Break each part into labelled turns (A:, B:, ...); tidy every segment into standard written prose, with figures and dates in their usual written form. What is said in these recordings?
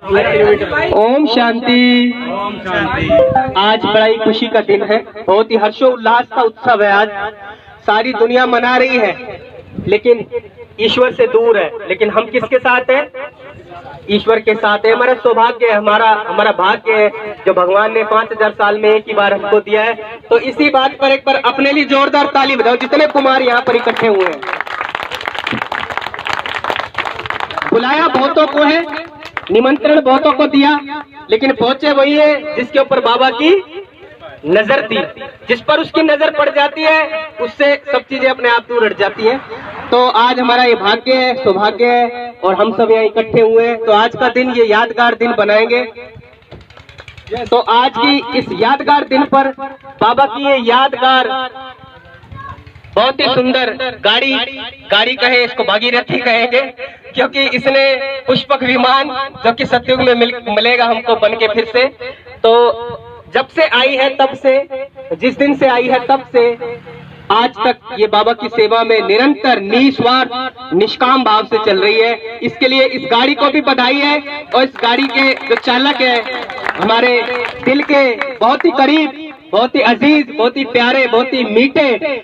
A: ओम शांति।
B: ओम शांति।
A: आज बड़ा ही खुशी का दिन है, बहुत ही हर्षोल्लास का उत्सव है। आज सारी दुनिया मना रही है लेकिन ईश्वर से दूर है। लेकिन हम किसके साथ हैं? ईश्वर के साथ है। हमारा सौभाग्य है, हमारा भाग्य है जो भगवान ने 5000 साल में एक ही बार हमको दिया है। तो इसी बात पर एक बार अपने लिए जोरदार ताली बजाओ जितने कुमार यहाँ पर इकट्ठे हुए हैं। बुलाया बहुतों को है, निमंत्रण बहुतों को दिया, लेकिन पहुंचे वही है जिसके ऊपर बाबा की नजर थी। जिस पर उसकी नजर पड़ जाती है उससे सब चीजें अपने आप दूर हट जाती हैं। तो आज हमारा ये भाग्य है, सौभाग्य है और हम सब यहाँ इकट्ठे हुए हैं। तो आज का दिन ये यादगार दिन बनाएंगे। तो आज की इस यादगार दिन पर बाबा की ये यादगार बहुत ही सुंदर गाड़ी कहे, इसको भागीरथी कहेंगे, क्योंकि इसने पुष्पक विमान जो कि सतयुग में मिलेगा हमको बन के फिर से। तो जब से आई है तब से, जिस दिन से आई है तब से आज तक ये बाबा की सेवा में निरंतर निस्वार्थ निष्काम भाव से चल रही है। इसके लिए इस गाड़ी को भी बधाई है। और इस गाड़ी के जो चालक है हमारे दिल के बहुत ही करीब, बहुत ही अजीज, बहुत ही प्यारे, बहुत ही मीठे,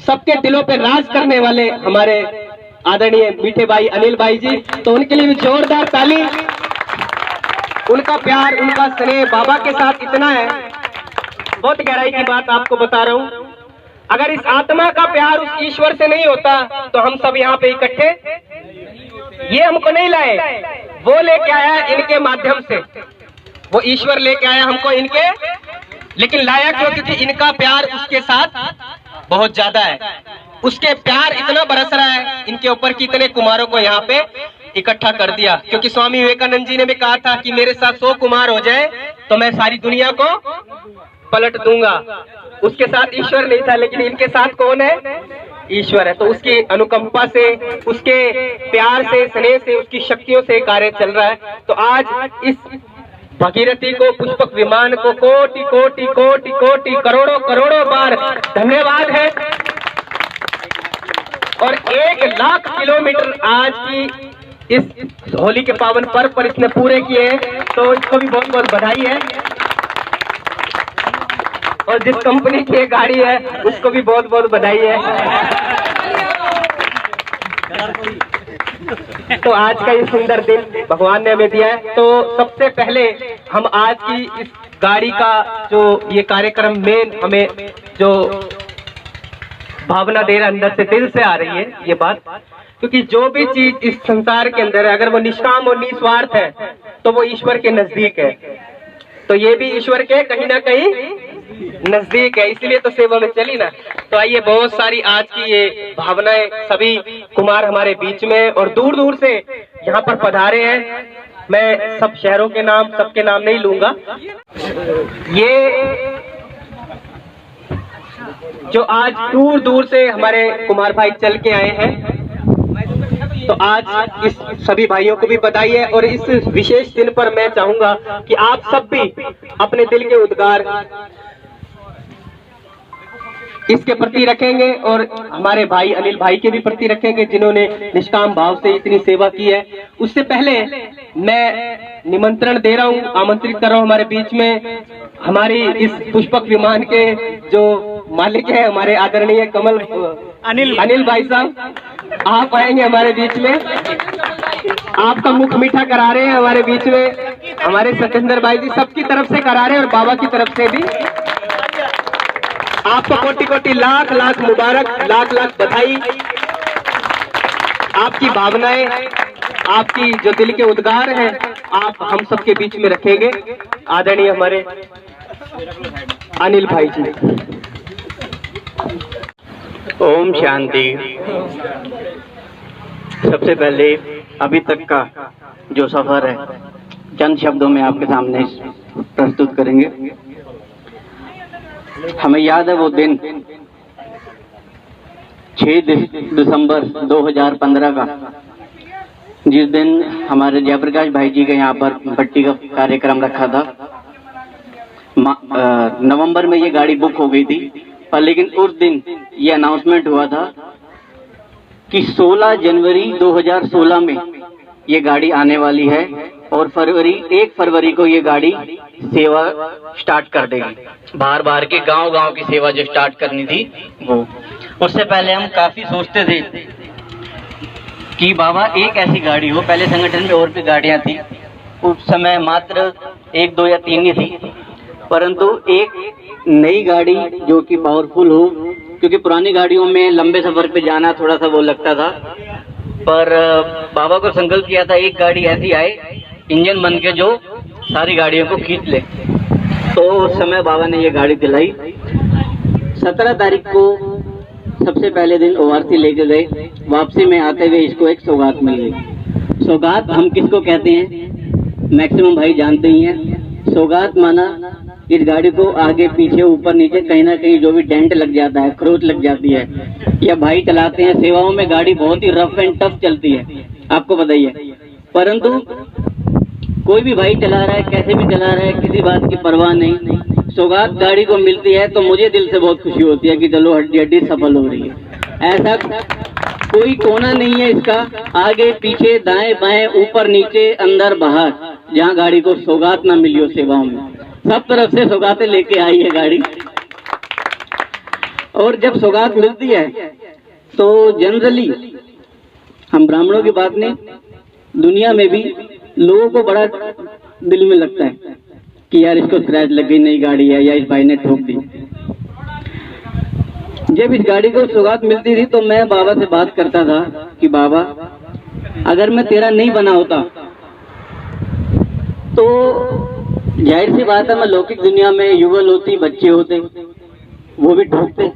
A: सबके दिलों पे राज करने वाले हमारे आदरणीय मीठे भाई अनिल भाई जी। तो उनके लिए भी जोरदार ताली। उनका प्यार, उनका स्नेह बाबा के साथ इतना है, बहुत गहराई की बात आपको बता रहा हूँ। अगर इस आत्मा का प्यार उस ईश्वर से नहीं होता तो हम सब यहाँ पे इकट्ठे ये हमको नहीं लाए, वो लेके आया इनके माध्यम से, वो ईश्वर लेके आया हमको इनके। लेकिन लाया क्यों? क्योंकि इनका प्यार उसके साथ बहुत ज्यादा है। उसके प्यार इतना बरस रहा है इनके ऊपर कि इतने कुमारों को यहाँ पे इकट्ठा कर दिया। क्योंकि स्वामी विवेकानंद जी ने भी कहा था कि मेरे साथ 100 कुमार हो जाए तो मैं सारी दुनिया को पलट दूंगा। उसके साथ ईश्वर नहीं था, लेकिन इनके साथ कौन है? ईश्वर है। तो उसकी अनुकंपा से, उसके प्यार से, स्नेह से, उसकी शक्तियों से कार्य चल रहा है। तो आज इस भगीरथी को, पुष्पक विमान को कोटि कोटि कोटि कोटि करोड़ों करोड़ों बार धन्यवाद है। और 1,00,000 किलोमीटर आज की इस होली के पावन पर्व पर इसने पूरे किए हैं, तो इसको भी बहुत बहुत बधाई है। और जिस कंपनी की ये गाड़ी है उसको भी बहुत बहुत बधाई है। तो आज का ये सुंदर दिन भगवान ने हमें दिया है। तो सबसे पहले हम आज की इस गाड़ी का जो ये कार्यक्रम मेन हमें जो भावना दे रहा है, अंदर से, दिल से आ रही है ये बात, क्योंकि जो भी चीज इस संसार के अंदर है अगर वो निष्काम और निस्वार्थ है तो वो ईश्वर के नजदीक है। तो ये भी ईश्वर के कहीं ना कहीं नजदीक है, इसलिए तो सेवा में चली ना। तो आइए, बहुत सारी आज की ये भावनाएं, सभी कुमार हमारे बीच में और दूर दूर से यहाँ पर पधारे हैं। मैं सब शहरों के नाम, सबके नाम नहीं लूंगा। ये जो आज दूर दूर से हमारे कुमार भाई चल के आए हैं, तो आज इस सभी भाइयों को भी बधाई है। और इस विशेष दिन पर मैं चाहूंगा कि आप सब भी अपने दिल के उद्गार इसके प्रति रखेंगे और हमारे भाई अनिल भाई के भी प्रति रखेंगे जिन्होंने निष्काम भाव से इतनी सेवा की है। उससे पहले मैं निमंत्रण दे रहा हूँ, आमंत्रित कर रहा हूँ हमारे बीच में हमारी इस पुष्पक विमान के जो मालिक है हमारे आदरणीय कमल अनिल भाई साहब। आप आएंगे हमारे बीच में, आपका मुख मीठा करा रहे हैं हमारे बीच में हमारे सतेंद्र भाई जी, सबकी तरफ से करा रहे हैं और बाबा की तरफ से भी आपको कोटि कोटि लाख लाख मुबारक, लाख लाख बधाई। आपकी भावनाएं, आपकी जो दिल के उद्गार हैं, आप हम सबके बीच में रखेंगे आदरणीय हमारे अनिल भाई जी।
C: ओम शांति। सबसे पहले अभी तक का जो सफर है चंद शब्दों में आपके सामने प्रस्तुत करेंगे। हमें याद है वो दिन 6 दिसंबर 2015 का, जिस दिन हमारे जयप्रकाश भाई जी के यहाँ पर भट्टी का कार्यक्रम रखा था। नवंबर में ये गाड़ी बुक हो गई थी, पर लेकिन उस दिन ये अनाउंसमेंट हुआ था कि 16 जनवरी 2016 में ये गाड़ी आने वाली है और 1 फरवरी को ये गाड़ी सेवा स्टार्ट कर देगी। बाहर के गांव की सेवा जो स्टार्ट करनी थी वो। उससे पहले हम काफी सोचते थे कि बाबा एक ऐसी गाड़ी हो, पहले संगठन में और भी गाड़ियां थी, उस समय मात्र 1, 2 या 3 ही थी, परंतु एक नई गाड़ी जो कि पावरफुल हो, क्योंकि पुरानी गाड़ियों में लंबे सफर पे जाना थोड़ा सा वो लगता था, पर बाबा को संकल्प किया था एक गाड़ी ऐसी आए इंजन बन के जो सारी गाड़ियों को खींच ले। तो उस समय बाबा ने ये गाड़ी दिलाई। 17 तारीख को सबसे पहले दिन ओआरसी लेके गए, वापसी में आते हुए इसको एक सौगात मिल गई। सौगात हम किसको कहते हैं मैक्सिमम भाई जानते ही हैं। सौगात माना इस गाड़ी को आगे पीछे ऊपर नीचे कहीं ना कहीं जो भी डेंट लग जाता है, खरोच लग जाती है, या भाई चलाते हैं सेवाओं में गाड़ी बहुत ही रफ एंड टफ चलती है, आपको पता ही है। परंतु कोई भी भाई चला रहा है, कैसे भी चला रहा है, किसी बात की परवाह नहीं, सौगात गाड़ी को मिलती है तो मुझे दिल से बहुत खुशी होती है कि चलो हड्डी हड्डी सफल हो रही है। ऐसा कोई कोना नहीं है इसका, आगे पीछे दाएं बाएं ऊपर नीचे अंदर बाहर, जहाँ गाड़ी को सौगात ना मिली हो सेवाओं में, सब तरफ से सौगातें लेके आई है गाड़ी। और जब सौगात मिलती है तो जनरली हम ब्राह्मणों की बात नहीं, दुनिया में भी लोगों को बड़ा दिल में लगता है कि यार इसको स्क्रैच लग गई, नई गाड़ी है, या इस भाई ने ठोक दी। जब इस गाड़ी को सौगात मिलती थी तो मैं बाबा से बात करता था कि बाबा अगर मैं तेरा नहीं बना होता तो जाहिर सी बात है मैं लौकिक दुनिया में युगल होती, बच्चे होते, वो भी ठोकते,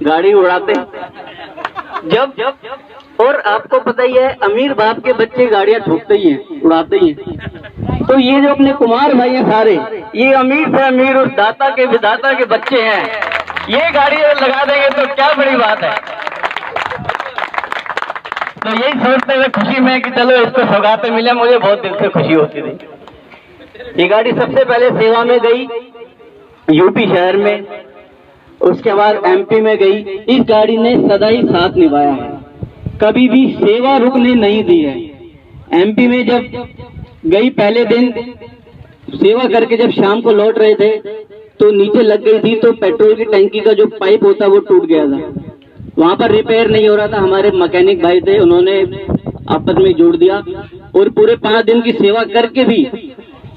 C: गाड़ी उड़ाते। जब और आपको पता ही है अमीर बाप के बच्चे गाड़ियां ठोकते ही हैं, उड़ाते ही हैं। तो ये जो अपने कुमार भाई हैं सारे, ये अमीर से अमीर उस दाता के विधाता के बच्चे हैं, ये गाड़ी लगा देंगे तो क्या बड़ी बात है। तो यही सोचते हुए खुशी में कि चलो इसको सौगातें मिले, मुझे बहुत दिल से खुशी होती थी। ये गाड़ी सबसे पहले सेवा में गई यूपी शहर में, उसके बाद एमपी में गई। इस गाड़ी ने सदा ही साथ निभाया है, कभी भी सेवा रुकने नहीं दी है। एमपी में जब गई पहले दिन सेवा करके जब शाम को लौट रहे थे तो नीचे लग गई थी, तो पेट्रोल की टंकी का जो पाइप होता वो टूट गया था, वहां पर रिपेयर नहीं हो रहा था। हमारे मैकेनिक भाई थे, उन्होंने आपस में जोड़ दिया और पूरे 5 दिन की सेवा करके भी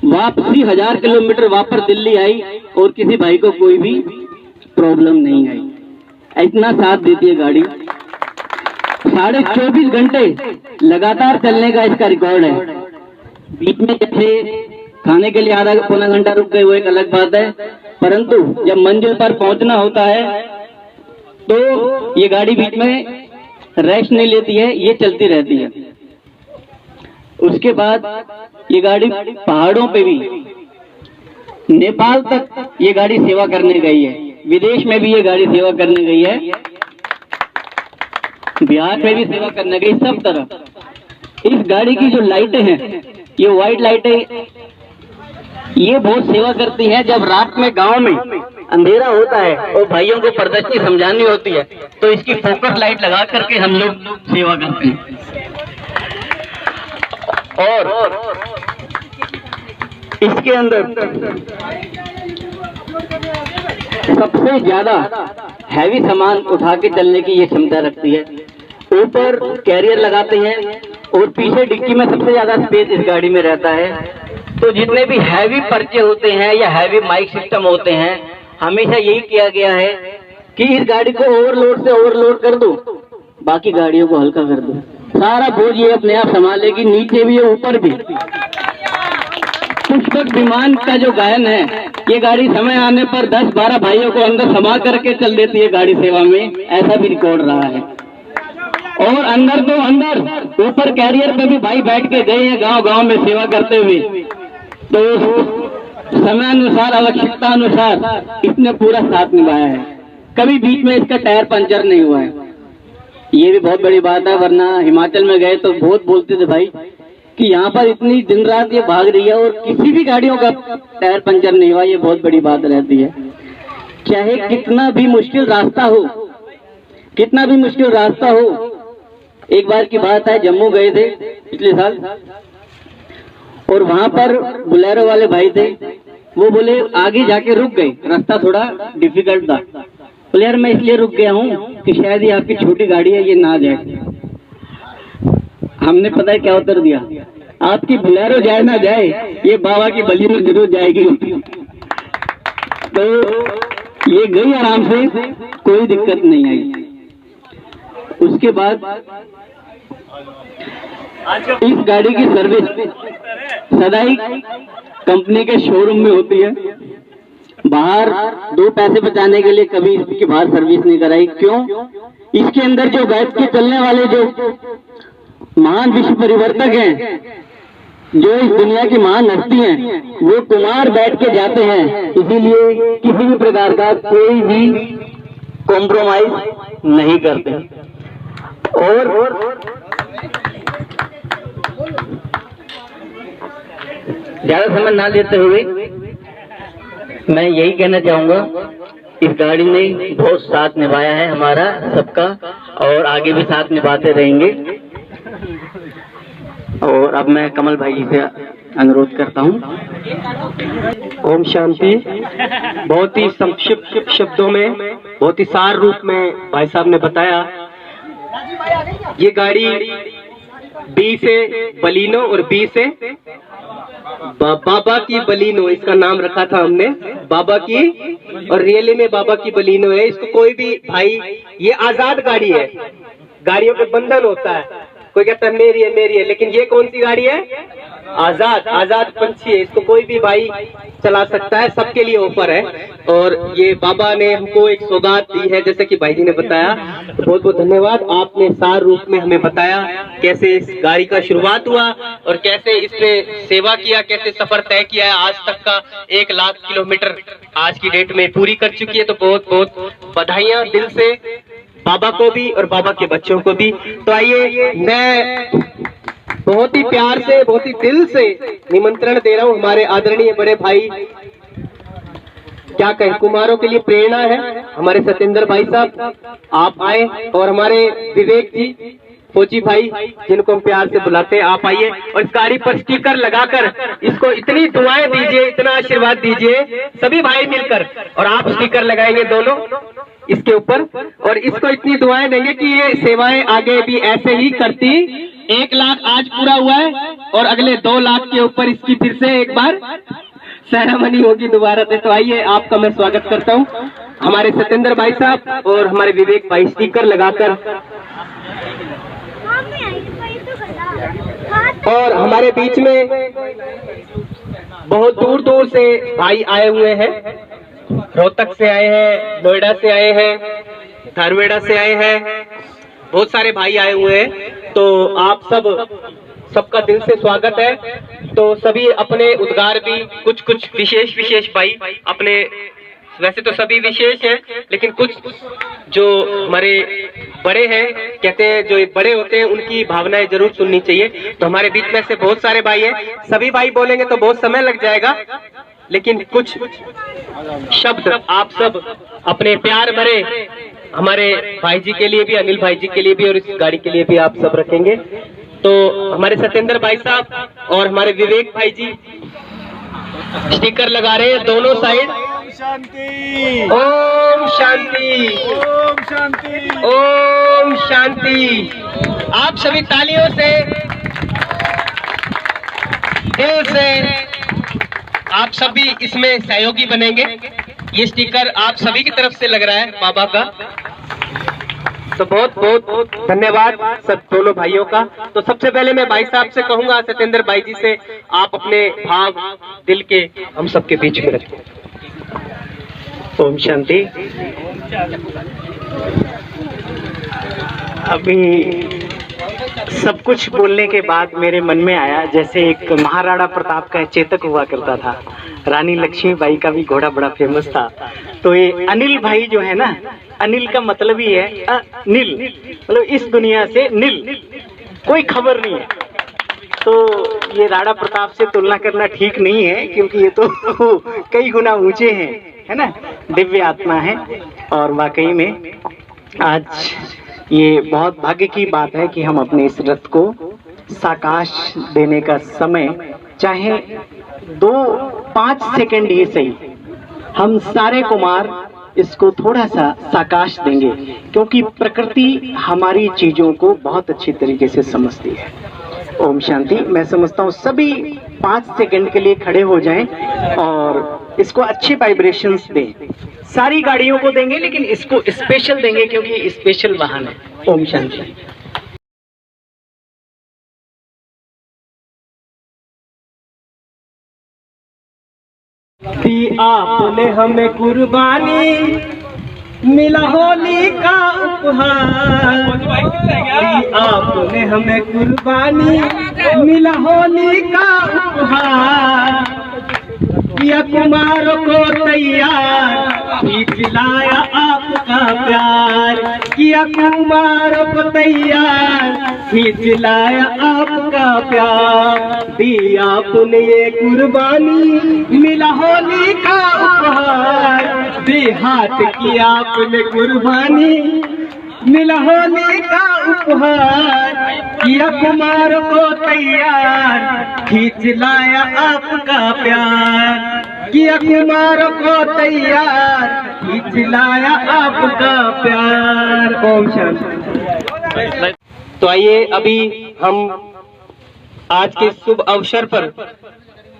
C: वापसी 1000 किलोमीटर वापस दिल्ली आई और किसी भाई को कोई भी प्रॉब्लम नहीं आई। इतना साथ देती है गाड़ी। 24.5 घंटे लगातार चलने का इसका रिकॉर्ड है। बीच में जैसे खाने के लिए आधा पौना घंटा रुक गए वो एक अलग बात है, परंतु जब मंजिल पर पहुंचना होता है तो ये गाड़ी बीच में रेस्ट नहीं लेती है, ये चलती रहती है। उसके बाद ये गाड़ी पहाड़ों पे भी, नेपाल तक ये गाड़ी सेवा करने गई है, विदेश में भी ये गाड़ी सेवा करने गई है, बिहार में भी सेवा करने गई, सब तरफ। इस गाड़ी की जो लाइटें हैं, ये व्हाइट लाइटें, ये बहुत सेवा करती हैं। जब रात में गांव में अंधेरा होता है और भाइयों को प्रदर्शनी समझानी होती है तो इसकी फोकस लाइट लगा करके हम लोग सेवा करते हैं। और इसके अंदर सबसे ज्यादा हैवी सामान उठा के चलने की ये क्षमता रखती है। ऊपर कैरियर लगाते हैं और पीछे डिक्की में सबसे ज्यादा स्पेस इस गाड़ी में रहता है। तो जितने भी हैवी पर्चे होते हैं या हैवी माइक सिस्टम होते हैं, हमेशा यही किया गया है कि इस गाड़ी को ओवरलोड से ओवरलोड कर दो, बाकी गाड़ियों को हल्का कर दो। सारा बोझ ये अपने आप संभालेगी, नीचे भी है ऊपर भी। पुष्पक विमान का जो गायन है, ये गाड़ी समय आने पर 10-12 भाइयों को अंदर समा करके चल देती है गाड़ी सेवा में, ऐसा भी रिकॉर्ड रहा है। और अंदर तो अंदर, ऊपर कैरियर पे भी भाई बैठ के गए हैं गांव गांव में सेवा करते हुए। तो समय अनुसार, आवश्यकता अनुसार इसने पूरा साथ निभाया है, कभी बीच में इसका टायर पंचर नहीं हुआ है। ये भी बहुत बड़ी बात है, वरना हिमाचल में गए तो बहुत बोलते थे भाई कि यहाँ पर इतनी दिन रात ये भाग रही है और किसी भी गाड़ियों का टायर पंचर नहीं हुआ। ये बहुत बड़ी बात रहती है। चाहे कितना भी मुश्किल रास्ता हो, कितना भी मुश्किल रास्ता हो। एक बार की बात है, जम्मू गए थे पिछले साल, और वहां पर बुलेरो वाले भाई थे, वो बोले आगे जाके रुक गए, रास्ता थोड़ा डिफिकल्ट था। बोले यार मैं इसलिए रुक गया हूँ कि शायद ये आपकी छोटी गाड़ी है, ये ना जाए। हमने पता है क्या उत्तर दिया, आपकी बुलेरो जाए ना जाए, ये बाबा की बलिनो जरूर जाएगी। तो ये गई आराम से, कोई दिक्कत नहीं आई। उसके बाद इस गाड़ी की सर्विस सदाई कंपनी के शोरूम में होती है। बाहर 2 पैसे बचाने के लिए कभी इसकी बाहर सर्विस नहीं कराई। क्यों? इसके अंदर जो बैठ के चलने वाले जो महान विश्व परिवर्तक हैं, जो इस दुनिया की महान हस्ती हैं, वो कुमार बैठ के जाते हैं। इसीलिए किसी भी प्रकार का कोई भी कॉम्प्रोमाइज नहीं करते। और ज्यादा समय ना लेते हुए मैं यही कहना चाहूंगा, इस गाड़ी ने बहुत साथ निभाया है हमारा सबका, और आगे भी साथ निभाते रहेंगे। और अब मैं कमल भाई से अनुरोध करता हूं।
A: ओम शांति। बहुत ही संक्षिप्त शब्दों में, बहुत ही सार रूप में भाई साहब ने बताया। ये गाड़ी बी से बलिनो और बी से बाबा की बलिनो, इसका नाम रखा था हमने बाबा की, और रियली में बाबा की बलिनो है। इसको कोई भी भाई, ये आजाद गाड़ी है, गाड़ियों पे बंधन होता है, कोई कहता है मेरी है मेरी है, लेकिन ये कौन सी गाड़ी है? आजाद, आजाद पंछी है। इसको कोई भी भाई चला सकता है, सबके लिए ऑफर है। और ये बाबा ने हमको एक सौगात दी है, जैसे कि भाई जी ने बताया। तो बहुत बहुत धन्यवाद, आपने सार रूप में हमें बताया कैसे इस गाड़ी का शुरुआत हुआ और कैसे इसने सेवा किया, कैसे सफर तय किया है। आज तक का 1 लाख किलोमीटर आज की डेट में पूरी कर चुकी है। तो बहुत बहुत बधाइयां दिल से बाबा को भी और बाबा के बच्चों को भी। तो आइए, मैं बहुत ही प्यार से, बहुत ही दिल से निमंत्रण दे रहा हूं हमारे आदरणीय बड़े भाई, क्या कहें, कुमारों के लिए प्रेरणा है हमारे सत्येंद्र भाई साहब, आप आए। और हमारे विवेक जी, फौजी भाई, जिनको हम प्यार से बुलाते हैं, आप आइए और इस गाड़ी पर स्टिकर लगाकर इसको इतनी दुआएं दीजिए, इतना आशीर्वाद दीजिए सभी भाई मिलकर। और आप स्टिकर लगाएंगे दोनों इसके ऊपर, और इसको इतनी दुआएं देंगे कि ये सेवाएं आगे भी ऐसे ही करती। 1 लाख आज पूरा हुआ है और अगले 2 लाख के ऊपर इसकी फिर से एक बार सेरेमनी होगी दोबारा से। तो आइए, आपका मैं स्वागत करता हूं, हमारे सत्येंद्र भाई साहब और हमारे विवेक भाई स्टिकर लगाकर। और हमारे बीच में बहुत दूर दूर से भाई आए हुए हैं, रोहतक से आए हैं, नोएडा से आए हैं, धारवेड़ा से आए हैं, बहुत सारे भाई आए हुए हैं। तो आप सबका दिल से स्वागत है। तो सभी अपने उद्गार भी कुछ विशेष भाई अपने, वैसे तो सभी विशेष हैं, लेकिन कुछ जो हमारे बड़े हैं, कहते हैं जो बड़े होते हैं उनकी भावनाएं जरूर सुननी चाहिए। तो हमारे बीच में से बहुत सारे भाई हैं, सभी भाई बोलेंगे तो बहुत समय लग जाएगा, लेकिन कुछ शब्द आप सब अपने प्यार भरे हमारे भाई जी के लिए भी, अनिल भाई जी के लिए भी और इस गाड़ी के लिए भी आप सब रखेंगे। तो हमारे सत्येंद्र भाई साहब और हमारे विवेक भाई जी स्टिकर लगा रहे हैं दोनों साइड।
B: शांति,
A: ओम शांति,
B: ओम शांति,
A: ओम शांति। आप सभी तालियों से, दिल से आप सभी इसमें सहयोगी बनेंगे। ये स्टिकर आप सभी की तरफ से लग रहा है बाबा का। तो बहुत बहुत धन्यवाद सब दोनों भाइयों का। तो सबसे पहले मैं भाई साहब से कहूंगा, सत्येंद्र भाई जी से, आप अपने भाव दिल के हम सबके बीच में रखें। ओम शांति।
B: अभी सब कुछ बोलने के बाद मेरे मन में आया, जैसे एक महाराणा प्रताप का चेतक हुआ करता था, रानी लक्ष्मीबाई का भी घोड़ा बड़ा फेमस था। तो ये अनिल भाई जो है ना, अनिल का मतलब ही है नील, मतलब इस दुनिया से नील, कोई खबर नहीं है। तो ये राणा प्रताप से तुलना करना ठीक नहीं है, क्योंकि ये तो कई गुना ऊंचे हैं, है ना, दिव्य आत्मा है। और वाकई में आज ये बहुत भाग्य की बात है कि हम अपने इस रथ को साकाश देने का समय चाहे 2-5 सेकंड ही सही, हम सारे कुमार इसको थोड़ा सा साकाश देंगे, क्योंकि प्रकृति हमारी चीजों को बहुत अच्छी तरीके से समझती है। ओम शांति। मैं समझता हूँ सभी 5 सेकंड के लिए खड़े हो जाएं और इसको अच्छे वाइब्रेशंस दें। सारी गाड़ियों को देंगे लेकिन इसको स्पेशल देंगे क्योंकि स्पेशल वाहन है। ओम शांति।
A: दी आपने हमें कुर्बानी, मिला होली का उपहार। दी आपने हमें कुर्बानी, मिला होली का उपहार। किया कुमारों को तैयार, खींच लाया आपका प्यार। किया कुमारों को तैयार, खींच लाया आपका प्यार। दी आपने ये कुर्बानी, मिला होली का उपहार। दी हाथ की आपने कुर्बानी, मिला होली का उपहार। किया कुमार को तैयार, खींच लाया आपका प्यार। किया कुमार को तैयार, खींच लाया आपका प्यार। ओम शांति। तो आइए अभी हम आज के शुभ अवसर पर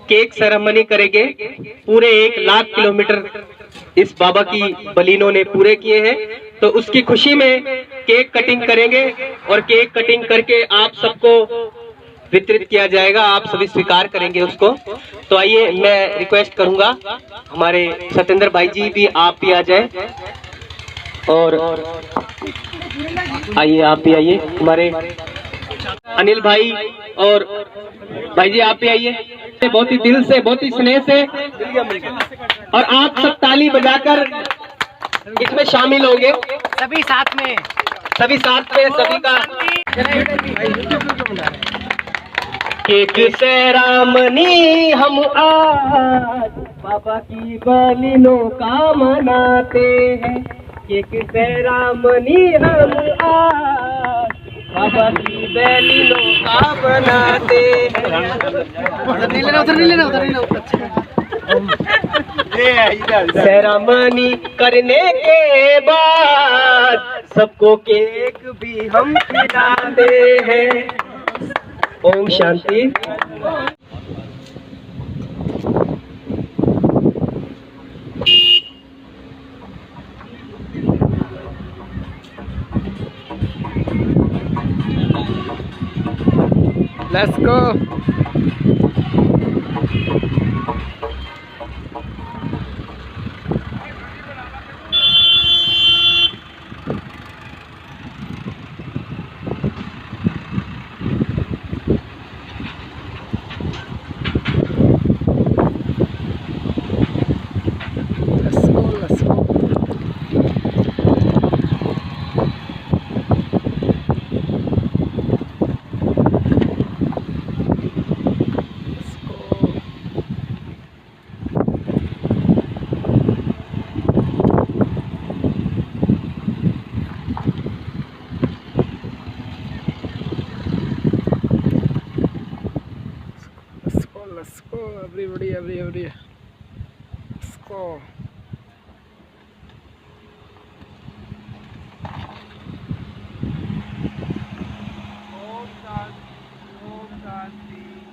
A: केक सेरेमनी करेंगे। पूरे 1 लाख किलोमीटर इस बाबा की बलिनों ने पूरे किए हैं, तो उसकी खुशी में केक कटिंग करेंगे और केक कटिंग करके आप सबको वितरित किया जाएगा। आप सभी स्वीकार करेंगे उसको। तो आइए मैं रिक्वेस्ट करूंगा हमारे सत्येंद्र भाई जी भी, आप भी आ जाए। और आइए आप भी आइए, हमारे अनिल भाई और भाई जी आप भी आइए। बहुत ही दिल से, बहुत ही स्नेह से, और आप सब ताली बजाकर इसमें शामिल होंगे।
B: सभी साथ में,
A: सभी का केक सेरेमनी हम आज बाबा की बलिनों का मनाते हैं। केक सेरेमनी हम आज बाबा की बलिनों का बनाते हैं। सेरेमनी करने के बाद सबको केक भी हम खिलाते हैं। Om Shanti. Let's go. Let's go, everybody. Let's go. Om Shanti, Om Shanti.